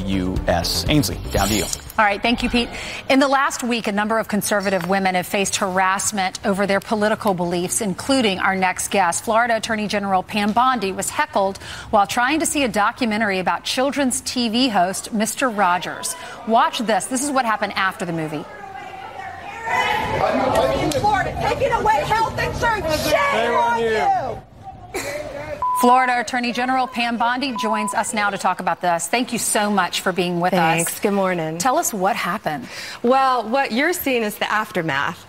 U.S. Ainsley, down to you. All right, thank you, Pete. In the last week, a number of conservative women have faced harassment over their political beliefs, including our next guest. Florida Attorney General Pam Bondi was heckled while trying to see a documentary about children's TV host Mr. Rogers. Watch this. This is what happened after the movie. Florida, taking away health insurance. Shame on you. Florida Attorney General Pam Bondi joins us now to talk about this. Thank you so much for being with us. Thanks. Good morning. Tell us what happened. Well, what you're seeing is the aftermath.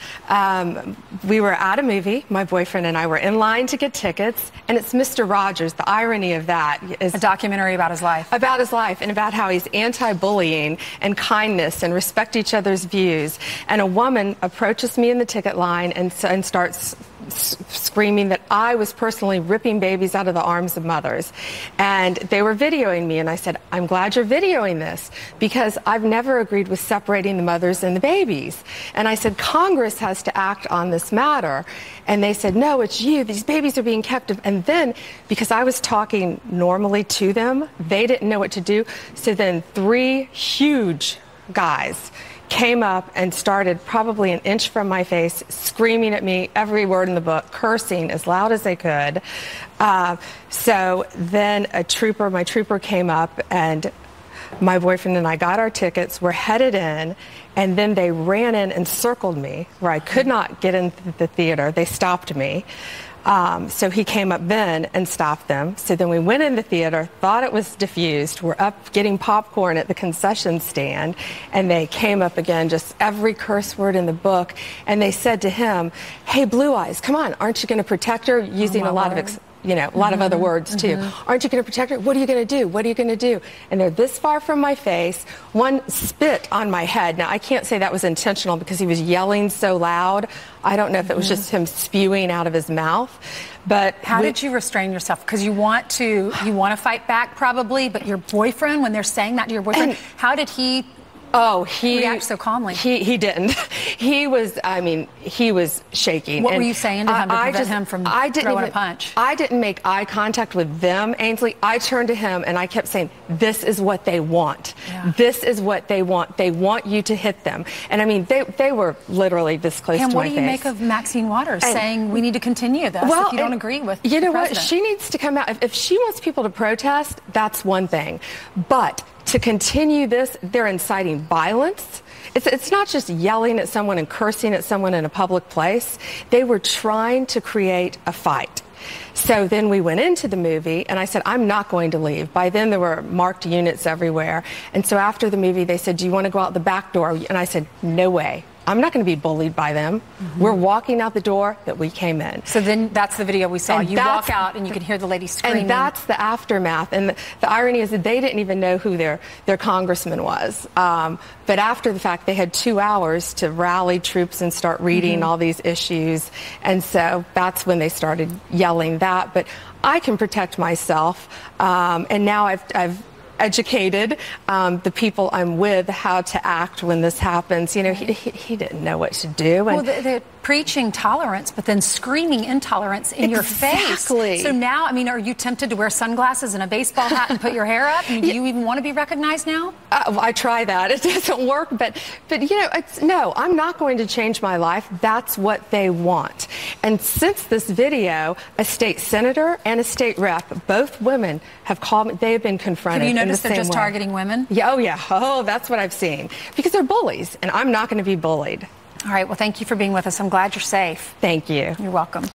We were at a movie. My boyfriend and I were in line to get tickets, and it's Mr. Rogers. The irony of that is a documentary about his life. About his life and about how he's anti-bullying and kindness and respect each other's views. And a woman approaches me in the ticket line and starts screaming that I was personally ripping babies out of the arms of mothers. And they were videoing me, and I said, I'm glad you're videoing this because I've never agreed with separating the mothers and the babies. And I said, Congress has to act on this matter. And they said, no, it's you. These babies are being kept. And then, because I was talking normally to them, they didn't know what to do. So then 3 huge guys came up and started probably an inch from my face, screaming at me every word in the book, cursing as loud as they could. So then my trooper came up, and my boyfriend and I got our tickets, we're headed in, and then they ran in and circled me where I could not get into the theater. They stopped me. So he came up then and stopped them. So then we went in the theater, thought it was diffused. We're up getting popcorn at the concession stand, and they came up again, just every curse word in the book. And they said to him, hey, Blue Eyes, come on, aren't you going to protect her? Using a lot of a lot of other words, too. Aren't you going to protect her? What are you going to do? What are you going to do? And they're this far from my face. One spit on my head. Now, I can't say that was intentional because he was yelling so loud. I don't know if it was just him spewing out of his mouth. But how did you restrain yourself? Because you want to fight back probably, but your boyfriend, when they're saying that to your boyfriend, how did he react so calmly? He didn't. He was, he was shaking. What were you saying to him to prevent him from throwing a punch? I didn't make eye contact with them, Ainsley. I turned to him and I kept saying, this is what they want. Yeah. This is what they want. They want you to hit them. And they were literally this close to my face. And what do you make of Maxine Waters saying we need to continue this if you don't agree with the president? You know what? She needs to come out. If she wants people to protest, that's one thing. But to continue this, they're inciting violence. It's not just yelling at someone and cursing at someone in a public place. They were trying to create a fight. So then we went into the movie, and I said, I'm not going to leave. By then, there were marked units everywhere. And so after the movie, they said, do you want to go out the back door? And I said, no way. I'm not going to be bullied by them. We're walking out the door that we came in. So then that's the video we saw. You walk out and you can hear the lady screaming. And that's the aftermath. And the irony is that they didn't even know who their congressman was. But after the fact, they had 2 hours to rally troops and start reading all these issues. And so that's when they started yelling that. But I can protect myself. And now I've educated the people I'm with how to act when this happens. You know, he didn't know what to do. And well, they're preaching tolerance, but then screaming intolerance in your face. So now, are you tempted to wear sunglasses and a baseball hat and put your hair up? Do you even want to be recognized now? I try that. It doesn't work. But no, I'm not going to change my life. That's what they want. And since this video, a state senator and a state rep, both women, have called me. They have been confronted. Have you noticed they're just targeting women? Yeah, oh, that's what I've seen. Because they're bullies, and I'm not going to be bullied. All right, well, thank you for being with us. I'm glad you're safe. Thank you. You're welcome.